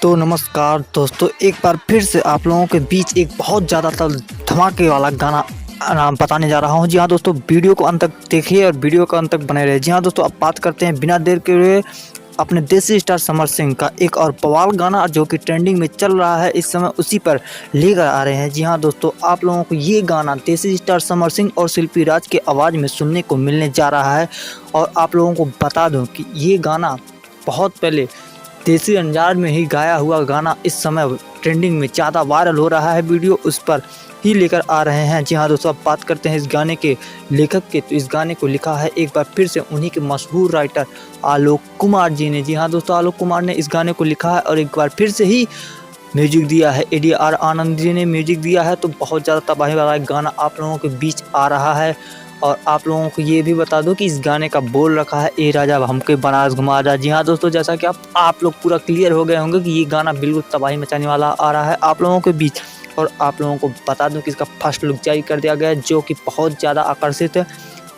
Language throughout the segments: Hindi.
तो नमस्कार दोस्तों, एक बार फिर से आप लोगों के बीच एक बहुत ज़्यादा धमाके वाला गाना नाम बताने जा रहा हूं। जी हाँ दोस्तों, वीडियो को अंत तक देखिए और वीडियो को अंत तक बने रहे। जी हाँ दोस्तों, अब बात करते हैं बिना देर के हुए अपने देसी स्टार समर सिंह का एक और बवाल गाना जो कि ट्रेंडिंग में चल रहा है इस समय, उसी पर लेकर आ रहे हैं। जी हाँ दोस्तों, आप लोगों को ये गाना देसी स्टार समर सिंह और शिल्पी राज के आवाज़ में सुनने को मिलने जा रहा है। और आप लोगों को बता दूं कि ये गाना बहुत पहले देसी अंदाज में ही गाया हुआ गाना इस समय ट्रेंडिंग में ज़्यादा वायरल हो रहा है। वीडियो उस पर ही लेकर आ रहे हैं। जी हाँ दोस्तों, अब बात करते हैं इस गाने के लेखक के। तो इस गाने को लिखा है एक बार फिर से उन्हीं के मशहूर राइटर आलोक कुमार जी ने। जी हाँ दोस्तों, आलोक कुमार ने इस गाने को लिखा है और एक बार फिर से ही म्यूजिक दिया है। ADR आनंद जी ने म्यूजिक दिया है। तो बहुत ज़्यादा तबाही वाला गाना आप लोगों के बीच आ रहा है। और आप लोगों को ये भी बता दूं कि इस गाने का बोल रखा है ए राजा हमके बनारस घुमा जा। जी हाँ दोस्तों, जैसा कि आप लोग पूरा क्लियर हो गए होंगे कि ये गाना बिल्कुल तबाही मचाने वाला आ रहा है आप लोगों के बीच। और आप लोगों को बता दूं कि इसका फर्स्ट लुक जारी कर दिया गया है जो कि बहुत ज़्यादा आकर्षित है।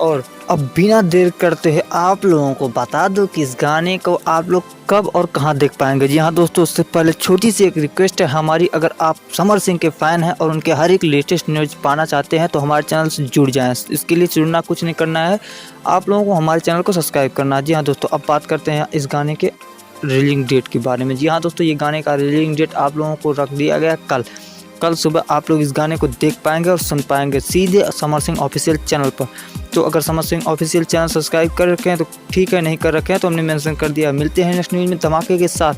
और अब बिना देर करते हैं आप लोगों को बता दो कि इस गाने को आप लोग कब और कहां देख पाएंगे। जी हाँ दोस्तों, उससे पहले छोटी सी एक रिक्वेस्ट है हमारी, अगर आप समर सिंह के फ़ैन हैं और उनके हर एक लेटेस्ट न्यूज़ पाना चाहते हैं तो हमारे चैनल से जुड़ जाएं। इसके लिए जुड़ना कुछ नहीं करना है, आप लोगों को हमारे चैनल को सब्सक्राइब करना है। जी हाँ दोस्तों, अब बात करते हैं इस गाने के रिलीजिंग डेट के बारे में। जी हाँ दोस्तों, ये गाने का रिलीजिंग डेट आप लोगों को रख दिया गया कल सुबह आप लोग इस गाने को देख पाएंगे और सुन पाएंगे सीधे समर सिंह ऑफिशियल चैनल पर। तो अगर Samar Singh official channel subscribe कर रखे हैं तो ठीक है, नहीं कर रखे हैं तो हमने मेंशन कर दिया। मिलते हैं नेक्स्ट न्यूज़ में धमाके के साथ।